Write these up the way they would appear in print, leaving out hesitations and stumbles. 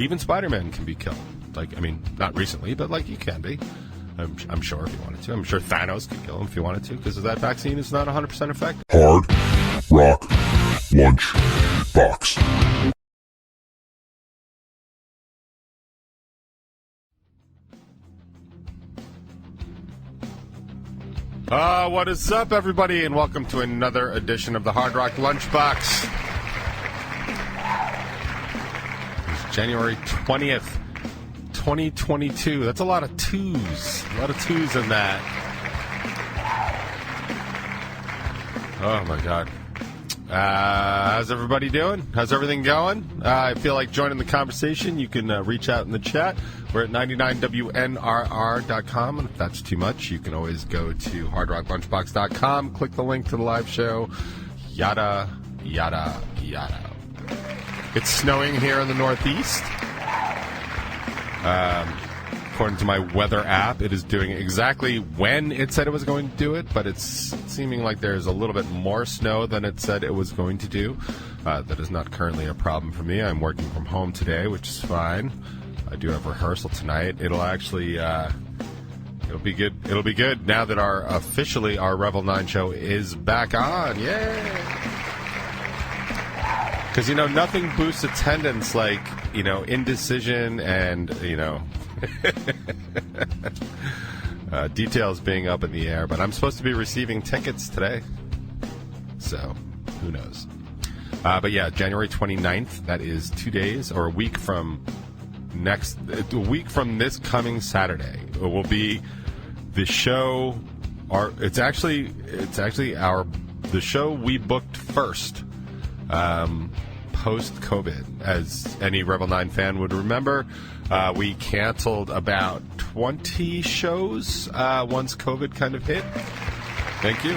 Even Spiderman can be killed. Like, I mean, not recently, but like you can be. I'm sure if you wanted to. I'm sure Thanos could kill him if you wanted to, because that vaccine is not 100% effective. Hard Rock Lunchbox. What is up, everybody, and welcome to another edition of the Hard Rock Lunchbox. It's January 20th, 2022. That's a lot of twos. A lot of twos in that. Oh, my God. How's everybody doing? How's everything going? I feel like joining the conversation. You can reach out in the chat. We're at 99WNRR.com, and if that's too much, you can always go to hardrocklunchbox.com, click the link to the live show, yada, yada, yada. It's snowing here in the Northeast. According to my weather app, it is doing exactly when it said it was going to do it, but it's seeming like there's a little bit more snow than it said it was going to do. That is not currently a problem for me. I'm working from home today, which is fine. I do have rehearsal tonight. It'll actually, it'll be good. It'll be good now that officially our Revel 9 show is back on. Yay! Because, nothing boosts attendance like, indecision and, details being up in the air. But I'm supposed to be receiving tickets today. So, who knows? But yeah, January 29th, that is 2 days or a week from this coming Saturday. It will be the show. The show we booked first, post COVID. As any Revel 9 fan would remember, we canceled about 20 shows once COVID kind of hit. Thank you.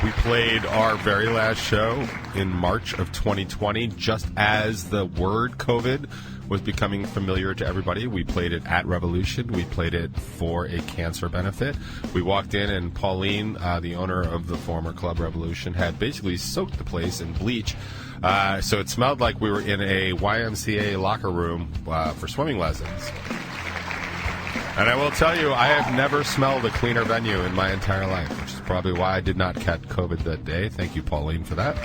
We played our very last show in March of 2020, just as the word COVID was becoming familiar to everybody. We played it at Revolution. We played it for a cancer benefit. We walked in, and Pauline, the owner of the former Club Revolution, had basically soaked the place in bleach. So it smelled like we were in a YMCA locker room for swimming lessons. And I will tell you, I have never smelled a cleaner venue in my entire life, which is probably why I did not catch COVID that day. Thank you, Pauline, for that.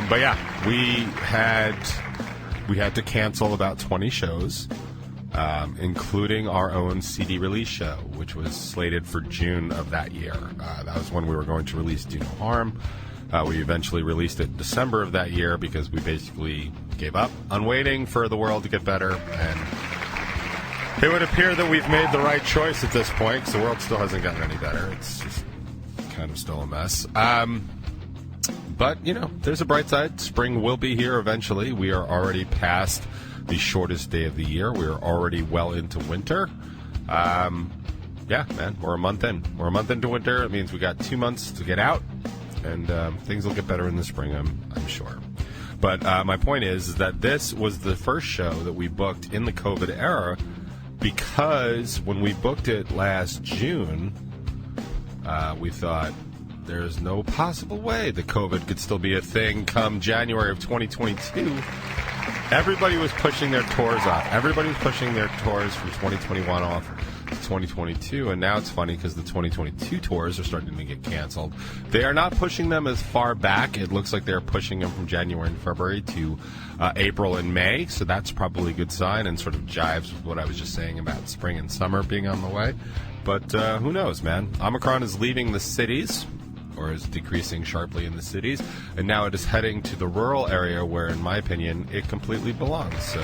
But yeah, we had to cancel about 20 shows, including our own CD release show, which was slated for June of that year. That was when we were going to release Do No Harm. We eventually released it in December of that year because we basically gave up on waiting for the world to get better, and it would appear that we've made the right choice at this point because the world still hasn't gotten any better. It's just kind of still a mess. But, there's a bright side. Spring will be here eventually. We are already past the shortest day of the year. We are already well into winter. Yeah, man, we're a month in. We're a month into winter. It means we got 2 months to get out, and things will get better in the spring, I'm sure. But my point is that this was the first show that we booked in the COVID era, because when we booked it last June, we thought there's no possible way that COVID could still be a thing come January of 2022. Everybody was pushing their tours off. Everybody was pushing their tours from 2021 off to 2022, and now it's funny because the 2022 tours are starting to get canceled. They are not pushing them as far back. It looks like they're pushing them from January and February to April and May, so that's probably a good sign and sort of jives with what I was just saying about spring and summer being on the way. But who knows, man? Omicron is leaving the cities, or is decreasing sharply in the cities, and now it is heading to the rural area where, in my opinion, it completely belongs. So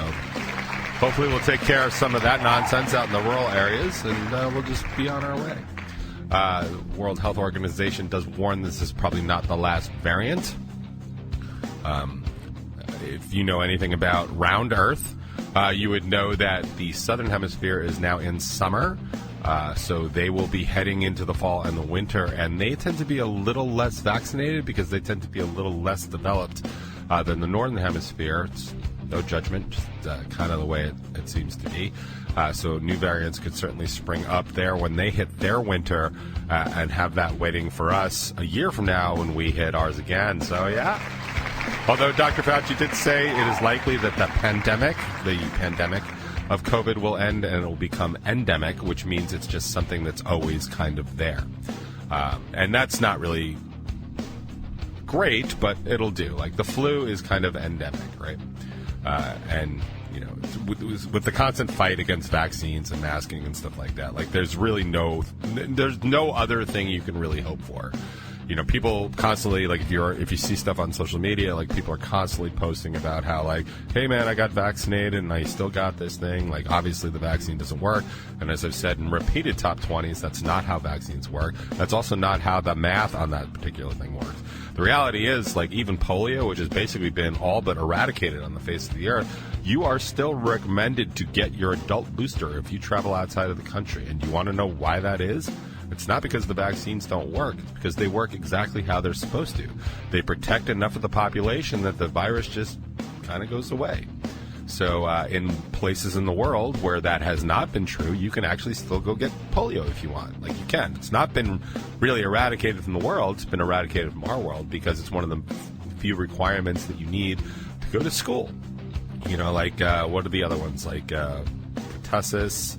hopefully we'll take care of some of that nonsense out in the rural areas, and we'll just be on our way. World Health Organization does warn this is probably not the last variant. If you know anything about round Earth, you would know that the southern hemisphere is now in summer. So they will be heading into the fall and the winter, and they tend to be a little less vaccinated because they tend to be a little less developed than the northern hemisphere. It's no judgment, just kind of the way it seems to be. So new variants could certainly spring up there when they hit their winter, and have that waiting for us a year from now when we hit ours again. So yeah, Although Dr. Fauci did say it is likely that the pandemic of COVID will end and it will become endemic, which means it's just something that's always kind of there. And that's not really great, but it'll do. Like the flu is kind of endemic, right? And you know, with the constant fight against vaccines and masking and stuff like that, like there's no other thing you can really hope for. You know, people constantly, like, if you see stuff on social media, like, people are constantly posting about how, like, hey, man, I got vaccinated and I still got this thing. Like, obviously the vaccine doesn't work. And as I've said in repeated top 20s, that's not how vaccines work. That's also not how the math on that particular thing works. The reality is, like, even polio, which has basically been all but eradicated on the face of the earth, you are still recommended to get your adult booster if you travel outside of the country. And you want to know why that is? It's not because the vaccines don't work. It's because they work exactly how they're supposed to. They protect enough of the population that the virus just kind of goes away. So in places in the world where that has not been true, you can actually still go get polio if you want. Like, you can. It's not been really eradicated from the world. It's been eradicated from our world because it's one of the few requirements that you need to go to school. You know, like, what are the other ones? Like pertussis,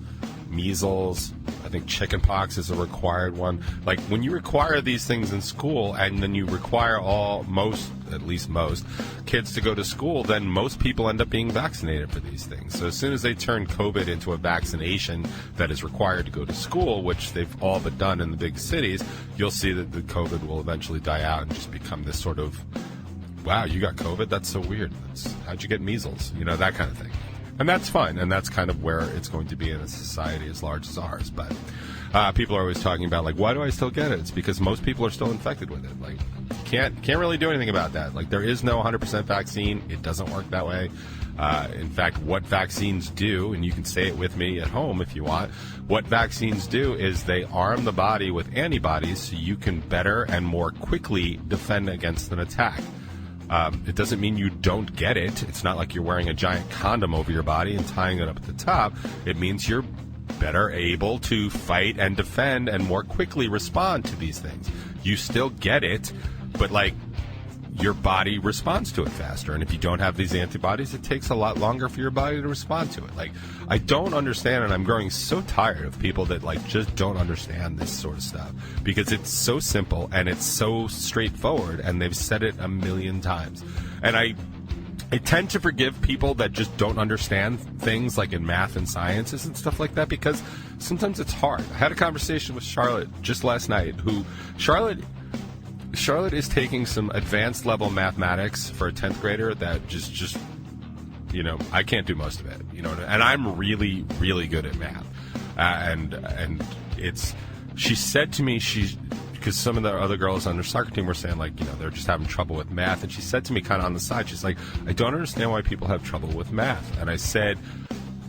measles, I think chickenpox is a required one. Like, when you require these things in school and then you require at least most kids to go to school, then most people end up being vaccinated for these things. So as soon as they turn COVID into a vaccination that is required to go to school, which they've all but done in the big cities, you'll see that the COVID will eventually die out and just become this sort of, wow, you got COVID? That's so weird. How'd you get measles? You know, that kind of thing. And that's fine, and that's kind of where it's going to be in a society as large as ours. But people are always talking about, like, why do I still get it? It's because most people are still infected with it. Like, can't really do anything about that. Like, there is no 100% vaccine. It doesn't work that way. In fact, what vaccines do, and you can say it with me at home if you want, what vaccines do is they arm the body with antibodies so you can better and more quickly defend against an attack. It doesn't mean you don't get it. It's not like you're wearing a giant condom over your body and tying it up at the top. It means you're better able to fight and defend and more quickly respond to these things. You still get it, but, like, your body responds to it faster. And if you don't have these antibodies, it takes a lot longer for your body to respond to it. Like, I don't understand, and I'm growing so tired of people that, like, just don't understand this sort of stuff, because it's so simple and it's so straightforward, and they've said it a million times. And I tend to forgive people that just don't understand things like in math and sciences and stuff like that, because sometimes it's hard. I had a conversation with Charlotte just last night, Charlotte is taking some advanced level mathematics for a 10th grader that just you know, I can't do most of it, you know, and I'm really, really good at math. And she said to me, because some of the other girls on their soccer team were saying, like, you know, they're just having trouble with math. And she said to me kind of on the side, she's like, I don't understand why people have trouble with math. And I said,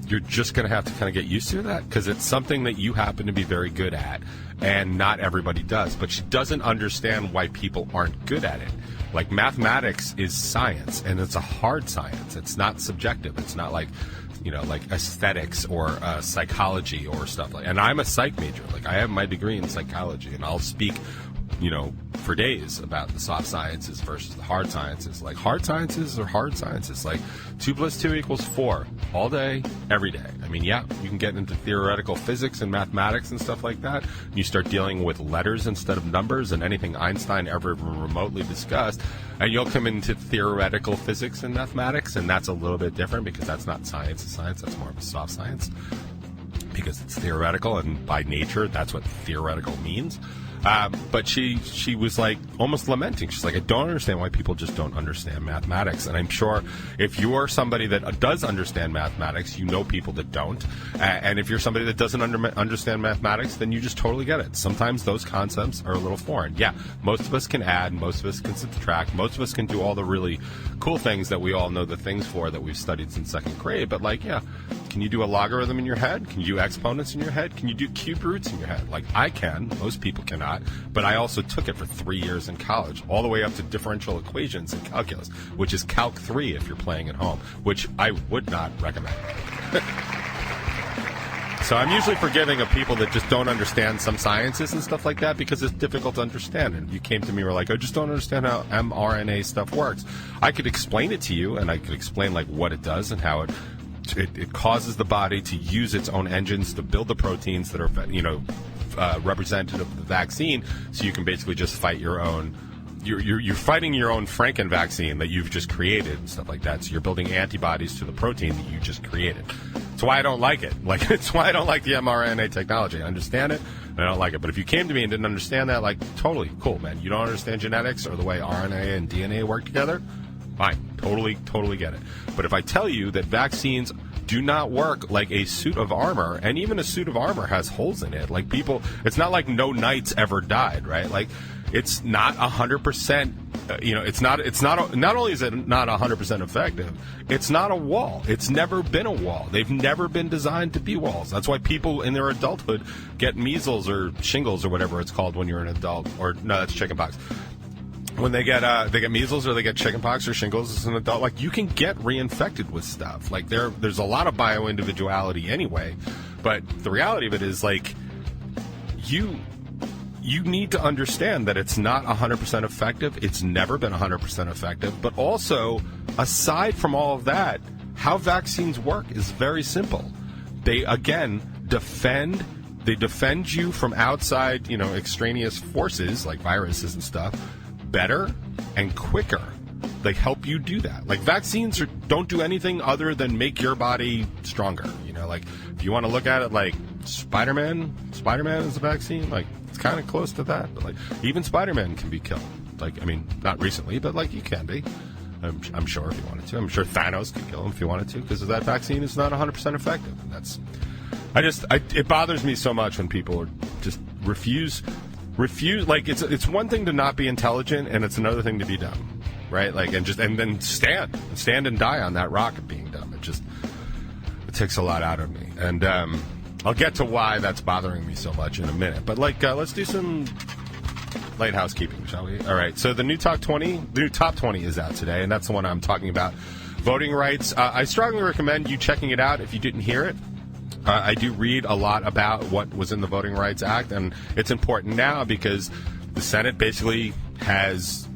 you're just going to have to kind of get used to that, because it's something that you happen to be very good at, and not everybody does. But she doesn't understand why people aren't good at it. Like, mathematics is science, and it's a hard science. It's not subjective. It's not like, you know, like aesthetics or psychology or stuff like. And I'm a psych major. Like, I have my degree in psychology, and I'll speak, you know, for days about the soft sciences versus the hard sciences. Like, hard sciences or hard sciences, like 2 + 2 = 4 all day, every day. I mean, yeah, you can get into theoretical physics and mathematics and stuff like that. You start dealing with letters instead of numbers and anything Einstein ever remotely discussed, and you'll come into theoretical physics and mathematics, and that's a little bit different, because that's not science to science. That's more of a soft science, because it's theoretical, and by nature, that's what theoretical means. But she was, like, almost lamenting. She's like, I don't understand why people just don't understand mathematics. And I'm sure if you're somebody that does understand mathematics, you know people that don't. And if you're somebody that doesn't understand mathematics, then you just totally get it. Sometimes those concepts are a little foreign. Yeah, most of us can add, most of us can subtract, most of us can do all the really cool things that we all know the things for that we've studied since 2nd grade. But, like, yeah, can you do a logarithm in your head? Can you do exponents in your head? Can you do cube roots in your head? Like, I can. Most people cannot. But I also took it for 3 years in college, all the way up to differential equations in calculus, which is Calc 3 if you're playing at home, which I would not recommend. So I'm usually forgiving of people that just don't understand some sciences and stuff like that because it's difficult to understand. And you came to me and were like, I just don't understand how mRNA stuff works. I could explain it to you, and I could explain like what it does and how it causes the body to use its own engines to build the proteins that are, representative of the vaccine, so you can basically just fight your own. You're fighting your own Franken vaccine that you've just created and stuff like that. So you're building antibodies to the protein that you just created. That's why I don't like it. Like, it's why I don't like the mRNA technology. I understand it, and I don't like it. But if you came to me and didn't understand that, like, totally cool, man. You don't understand genetics or the way RNA and DNA work together? Fine. Totally get it. But if I tell you that vaccines do not work like a suit of armor, and even a suit of armor has holes in it. Like, people, it's not like no knights ever died, right? Like, it's not 100%, not only is it not 100% effective, it's not a wall. It's never been a wall. They've never been designed to be walls. That's why people in their adulthood get measles or shingles or whatever it's called when you're an adult, or no, that's chickenpox. When they get measles or they get chickenpox or shingles as an adult, like, you can get reinfected with stuff. Like, there's a lot of bioindividuality anyway, but the reality of it is, like, you need to understand that it's not 100% effective. It's never been 100% effective. But also, aside from all of that, how vaccines work is very simple. They, again, defend you from outside, extraneous forces like viruses and stuff better and quicker. They help you do that. Like, vaccines don't do anything other than make your body stronger. Like, if you want to look at it like Spiderman is a vaccine. Like, it's kind of close to that. But, like, even Spiderman can be killed. Like, I mean, not recently, but, like, you can be. I'm sure if you wanted to. I'm sure Thanos could kill him if you wanted to, because that vaccine is not 100% effective. And it bothers me so much when people are just refuse. Like, it's one thing to not be intelligent, and it's another thing to be dumb, right? Like, and then stand and die on that rock of being dumb. It takes a lot out of me, and I'll get to why that's bothering me so much in a minute. But, like, let's do some light housekeeping, shall we? All right. So the new top 20 is out today, and that's the one I'm talking about. Voting rights. I strongly recommend you checking it out if you didn't hear it. I do read a lot about what was in the Voting Rights Act, and it's important now because the Senate basically has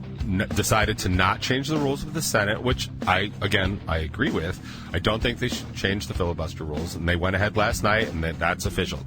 decided to not change the rules of the Senate, which I agree with. I don't think they should change the filibuster rules, and they went ahead last night, and that's official.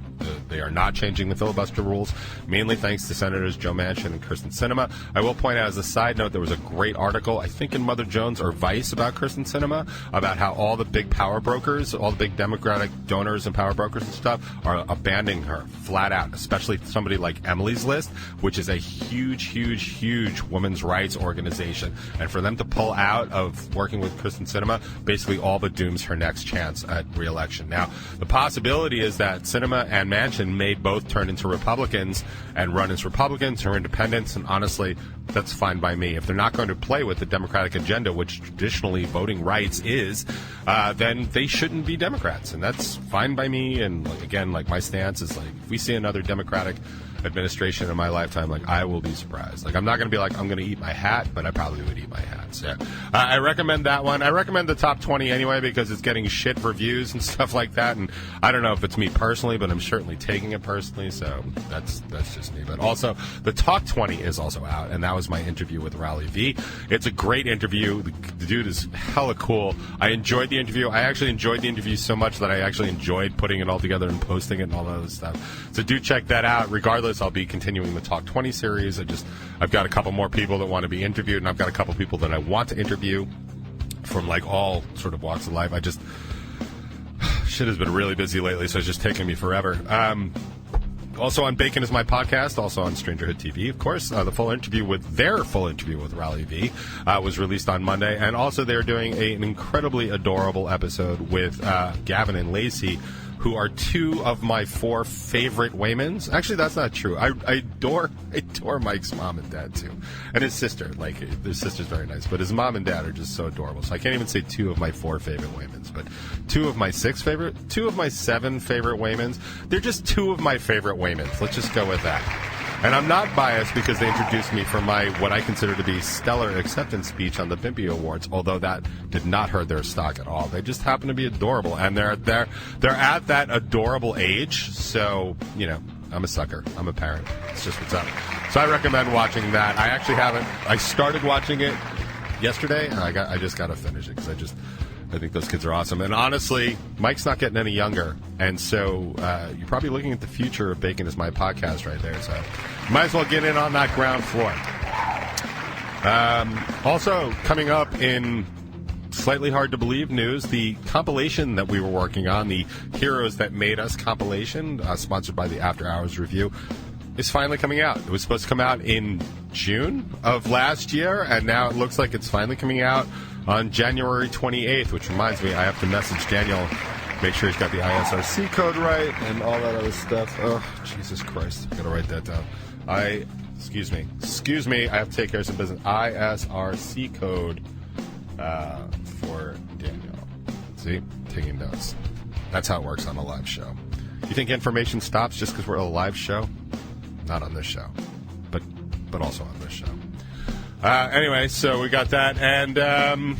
They are not changing the filibuster rules, mainly thanks to Senators Joe Manchin and Kyrsten Sinema. I will point out, as a side note, there was a great article, I think in Mother Jones or Vice, about Kyrsten Sinema, about how all the big power brokers, all the big Democratic donors and power brokers and stuff are abandoning her flat out, especially somebody like Emily's List, which is a huge women's rights organization. And for them to pull out of working with Kyrsten Sinema basically all but dooms her next chance at re-election. Now, the possibility is that Sinema and Manchin may both turn into Republicans and run as Republicans or independents, and honestly, that's fine by me. If they're not going to play with the Democratic agenda, which traditionally voting rights is, then they shouldn't be Democrats, and that's fine by me. And again, like, my stance is, like, if we see another Democratic administration in my lifetime, like, I will be surprised. Like, I'm not going to be like, I'm going to eat my hat, but I probably would eat my hat. So I recommend that one. I recommend the top 20 anyway because it's getting shit reviews and stuff like that, and I don't know if it's me personally, but I'm certainly taking it personally, so that's just me. But also, the top 20 is also out, and that was my interview with Raleigh V. It's a great interview. The dude is hella cool. I enjoyed the interview. I actually enjoyed the interview so much that I actually enjoyed putting it all together and posting it and all that other stuff. So do check that out. Regardless, I'll be continuing the Talk 20 series. I've got a couple more people that want to be interviewed, and I've got a couple people that I want to interview from, like, all sort of walks of life. Shit has been really busy lately, so it's just taking me forever. Also on Bacon is My Podcast, also on Strangerhood TV, of course. Their full interview with Raleigh V was released on Monday. And also they're doing an incredibly adorable episode with Gavin and Lacey, who are two of my 4 favorite Waymans. Actually, that's not true. I adore Mike's mom and dad, too. And his sister. Like, his sister's very nice. But his mom and dad are just so adorable. So I can't even say 2 of my 4 favorite Waymans. But 2 of my 7 favorite Waymans. They're just 2 of my favorite Waymans. Let's just go with that. And I'm not biased because they introduced me for my, what I consider to be, stellar acceptance speech on the Bimpy Awards, although that did not hurt their stock at all. They just happen to be adorable, and they're at at that adorable age, so, you know, I'm a sucker. I'm a parent. It's just what's up. So I recommend watching that. I actually haven't. I started watching it yesterday, and I just got to finish it because I think those kids are awesome. And honestly, Mike's not getting any younger, and so you're probably looking at the future of Bacon Is My Podcast right there. So you might as well get in on that ground floor. Also, coming up in slightly hard to believe news, the compilation that we were working on, the Heroes That Made Us compilation, sponsored by the After Hours Review, is finally coming out. It was supposed to come out in June of last year, and now it looks like it's finally coming out on January 28th, which reminds me, I have to message Daniel, make sure he's got the ISRC code right and all that other stuff. Oh, Jesus Christ. I've got to write that down. Excuse me, I have to take care of some business. ISRC code for Daniel. See? Taking notes. That's how it works on a live show. You think information stops just because we're a live show? Not on this show, but also on this show. Anyway, so we got that, and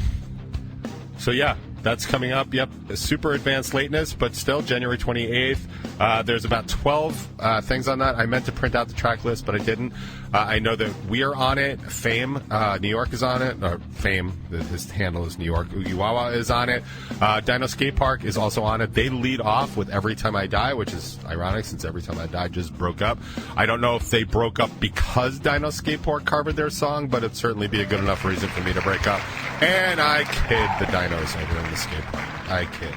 so yeah, that's coming up. Yep, super advanced lateness, but still January 28th. There's about 12 things on that. I meant to print out the track list, but I didn't. I know that we are on it. Fame, New York is on it. Fame, his handle is New York. Ugiwawa is on it. Dino Skate Park is also on it. They lead off with Every Time I Die, which is ironic since Every Time I Die just broke up. I don't know if they broke up because Dino Skate Park covered their song, but it'd certainly be a good enough reason for me to break up. And I kid the Dinos over in the skate park. I kid.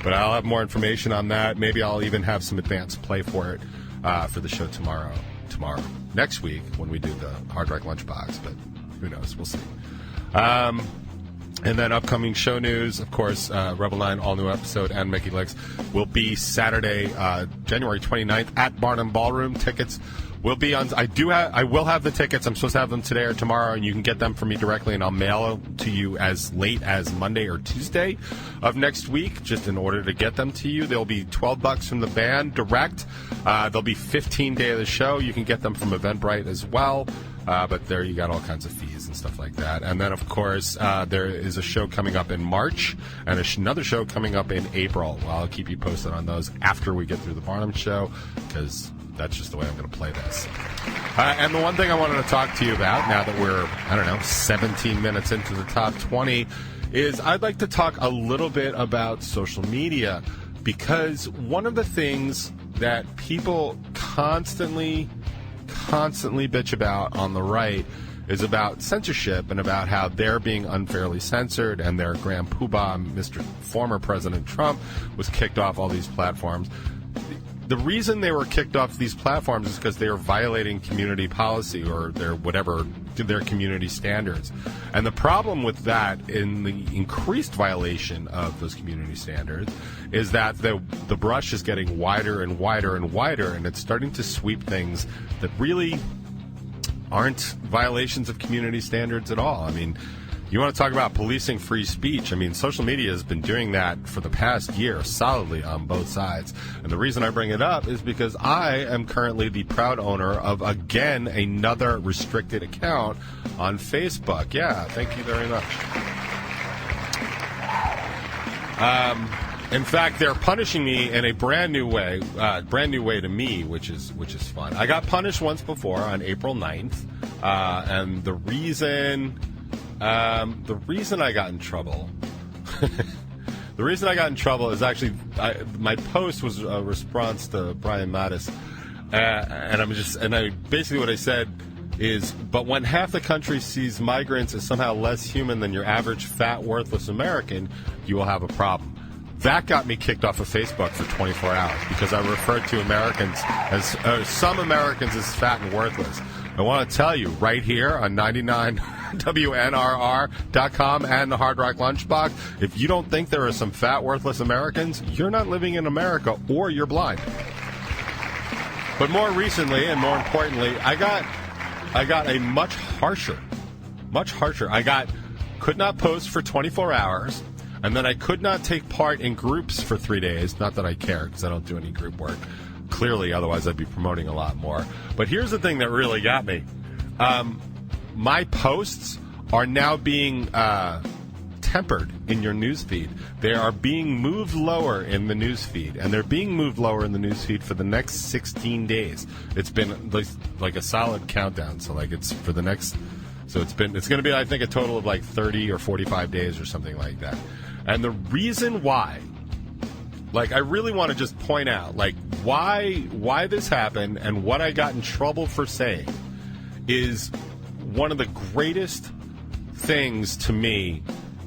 But I'll have more information on that. Maybe I'll even have some advanced play for it for the show tomorrow. Next week when we do the Hard Rock Lunchbox, but who knows? We'll see. And then upcoming show news, of course, Rebel 9 all-new episode and Mickey Licks will be Saturday, January 29th at Barnum Ballroom. Tickets will be on. I will have the tickets. I'm supposed to have them today or tomorrow, and you can get them from me directly, and I'll mail them to you as late as Monday or Tuesday of next week, just in order to get them to you. They'll be $12 from the band direct. They'll be 15 day of the show. You can get them from Eventbrite as well. But there you got all kinds of fees and stuff like that. And then, of course, there is a show coming up in March and another show coming up in April. Well, I'll keep you posted on those after we get through the Barnum show, because that's just the way I'm going to play this. And the one thing I wanted to talk to you about, now that we're, 17 minutes into the top 20, is I'd like to talk a little bit about social media, because one of the things that people constantly bitch about on the right is about censorship and about how they're being unfairly censored, and their grand poobah, Mr. former President Trump, was kicked off all these platforms. The reason they were kicked off these platforms is because they were violating community policy or their community standards. And the problem with that, in the increased violation of those community standards, is that the brush is getting wider and wider and wider, and it's starting to sweep things that really aren't violations of community standards at all. I mean, you want to talk about policing free speech? I mean, social media has been doing that for the past year solidly on both sides. And the reason I bring it up is because I am currently the proud owner of, again, another restricted account on Facebook. Yeah, thank you very much. In fact, they're punishing me in a brand new way to me, which is fun. I got punished once before on April 9th, and the reason I got in trouble, is actually my post was a response to Brian Mattis, and basically what I said is, but when half the country sees migrants as somehow less human than your average fat, worthless American, you will have a problem. That got me kicked off of Facebook for 24 hours because I referred to some Americans as fat and worthless. I want to tell you right here on 99WNRR.com and the Hard Rock Lunchbox, if you don't think there are some fat, worthless Americans, you're not living in America, or you're blind. But more recently and more importantly, I got a much harsher. I could not post for 24 hours. And then I could not take part in groups for 3 days. Not that I care, because I don't do any group work. Clearly, otherwise I'd be promoting a lot more. But here's the thing that really got me. My posts are now being tempered in your newsfeed. They are being moved lower in the newsfeed, and they're being moved lower in the newsfeed for the next 16 days. It's been like a solid countdown. So like it's for the next. So it's going to be, I think, a total of like 30 or 45 days or something like that. And the reason why, like, I really want to just point out, like, why this happened and what I got in trouble for saying is one of the greatest things to me,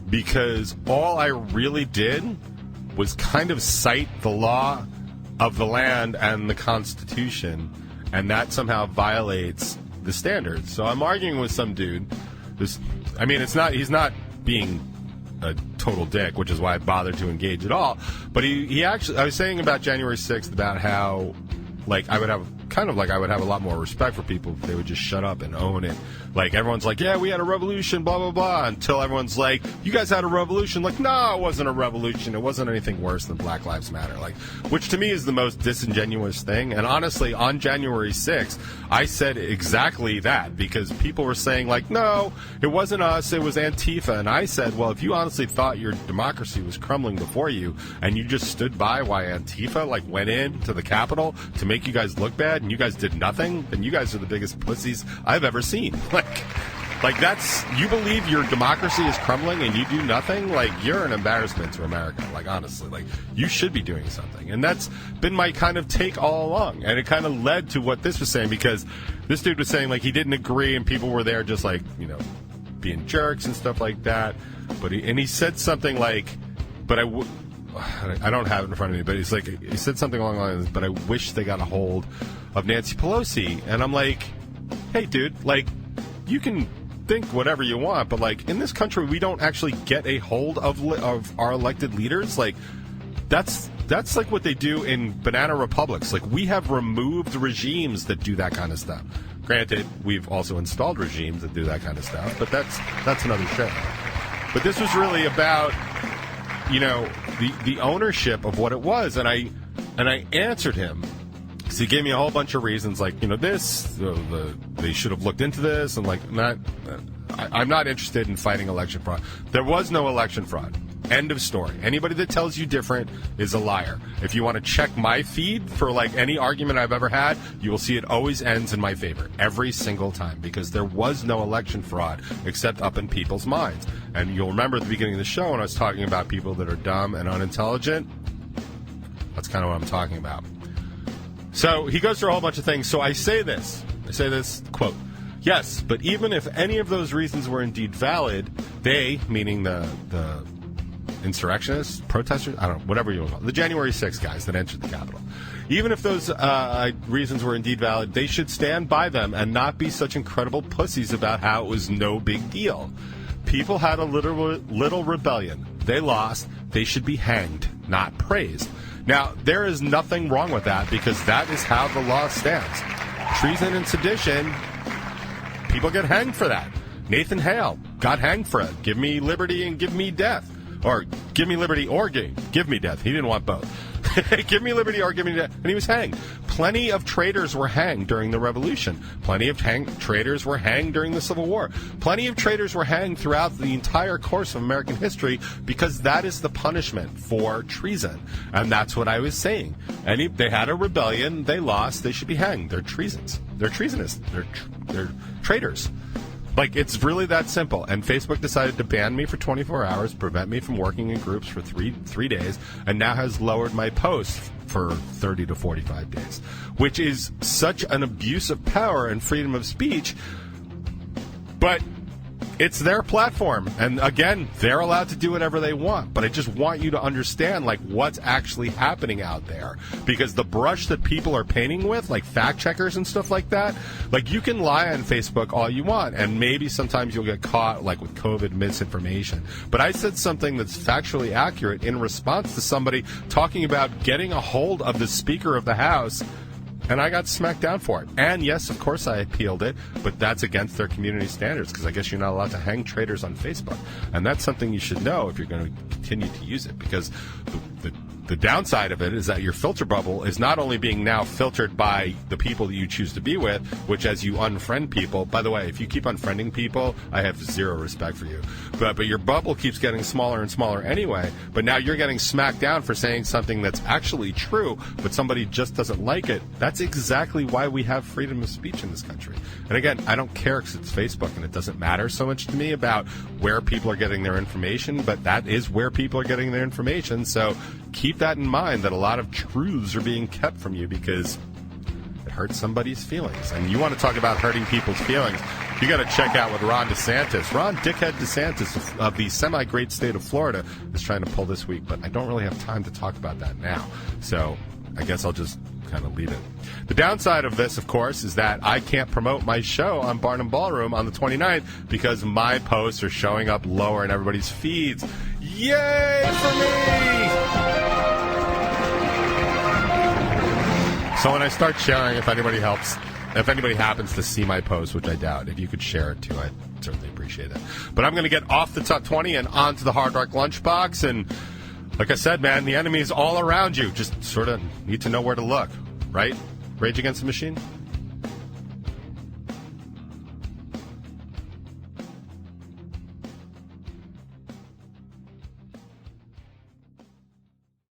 because all I really did was kind of cite the law of the land and the Constitution, and that somehow violates the standards. So I'm arguing with some dude. He's not being a total dick, which is why I bothered to engage at all. But he actually, I was saying about January 6th about how, like, I would have a lot more respect for people if they would just shut up and own it. Like, everyone's like, yeah, we had a revolution, blah, blah, blah, until everyone's like, you guys had a revolution. Like, no, it wasn't a revolution. It wasn't anything worse than Black Lives Matter. Like, which to me is the most disingenuous thing. And honestly, on January 6th, I said exactly that, because people were saying, like, no, it wasn't us, it was Antifa. And I said, well, if you honestly thought your democracy was crumbling before you, and you just stood by while Antifa, like, went into the Capitol to make you guys look bad, and you guys did nothing, then you guys are the biggest pussies I've ever seen. Like that's, you believe your democracy is crumbling and you do nothing? Like, you're an embarrassment to America. Like, honestly, like, you should be doing something. And that's been my kind of take all along. And it kind of led to what this was saying, because this dude was saying, like, he didn't agree and people were there just, like, you know, being jerks and stuff like that. But he said something like, but I don't have it in front of me, but he said something along the lines, but I wish they got a hold of Nancy Pelosi. And I'm like, hey, dude, like, you can think whatever you want, but, like, in this country, we don't actually get a hold of our elected leaders. Like, that's like what they do in banana republics. Like, we have removed regimes that do that kind of stuff. Granted, we've also installed regimes that do that kind of stuff, but that's another show. But this was really about, you know, the ownership of what it was, and I answered him. So he gave me a whole bunch of reasons, like, you know, they should have looked into this, and, like, I'm not interested in fighting election fraud. There was no election fraud. End of story. Anybody that tells you different is a liar. If you want to check my feed for, like, any argument I've ever had, you will see it always ends in my favor every single time, because there was no election fraud except up in people's minds. And you'll remember at the beginning of the show when I was talking about people that are dumb and unintelligent. That's kind of what I'm talking about. So he goes through a whole bunch of things. So I say this, quote, yes, but even if any of those reasons were indeed valid, they, meaning the insurrectionists, protesters, I don't know, whatever you want to call it, the January 6th guys that entered the Capitol, even if those reasons were indeed valid, they should stand by them and not be such incredible pussies about how it was no big deal. People had a little rebellion. They lost. They should be hanged, not praised. Now, there is nothing wrong with that, because that is how the law stands. Treason and sedition, people get hanged for that. Nathan Hale got hanged for it. Give me liberty and give me death. Or give me liberty or give me death. He didn't want both. Give me liberty or give me death. And he was hanged. Plenty of traitors were hanged during the Revolution. Plenty of traitors were hanged during the Civil War. Plenty of traitors were hanged throughout the entire course of American history, because that is the punishment for treason. And that's what I was saying. And they had a rebellion. They lost. They should be hanged. They're treasons. They're treasonous. They're traitors. Like, it's really that simple. And Facebook decided to ban me for 24 hours, prevent me from working in groups for three days, and now has lowered my posts for 30 to 45 days, which is such an abuse of power and freedom of speech. But it's their platform, and again, they're allowed to do whatever they want. But I just want you to understand, like, what's actually happening out there, because the brush that people are painting with, like fact checkers and stuff like that, like, you can lie on Facebook all you want, and maybe sometimes you'll get caught, like with COVID misinformation. But I said something that's factually accurate in response to somebody talking about getting a hold of the Speaker of the House, and I got smacked down for it. And yes, of course I appealed it, but that's against their community standards, because I guess you're not allowed to hang traitors on Facebook. And that's something you should know if you're going to continue to use it, because the The downside of it is that your filter bubble is not only being now filtered by the people that you choose to be with, which as you unfriend people, by the way, if you keep unfriending people, I have zero respect for you. But your bubble keeps getting smaller and smaller anyway, but now you're getting smacked down for saying something that's actually true, but somebody just doesn't like it. That's exactly why we have freedom of speech in this country. And again, I don't care because it's Facebook and it doesn't matter so much to me about where people are getting their information, but that is where people are getting their information, so keep that in mind, that a lot of truths are being kept from you because it hurts somebody's feelings. And you want to talk about hurting people's feelings, you got to check out what Ron DeSantis, Ron Dickhead DeSantis of the semi-great state of Florida is trying to pull this week, but I don't really have time to talk about that now. So I guess I'll just kind of leave it. The downside of this, of course, is that I can't promote my show on Barnum Ballroom on the 29th because my posts are showing up lower in everybody's feeds. Yay for me! So when I start sharing, if anybody happens to see my post, which I doubt, if you could share it too, I'd certainly appreciate it. But I'm going to get off the top 20 and onto the Hard Rock Lunchbox. And like I said, man, the enemy is all around you. Just sort of need to know where to look, right? Rage Against the Machine?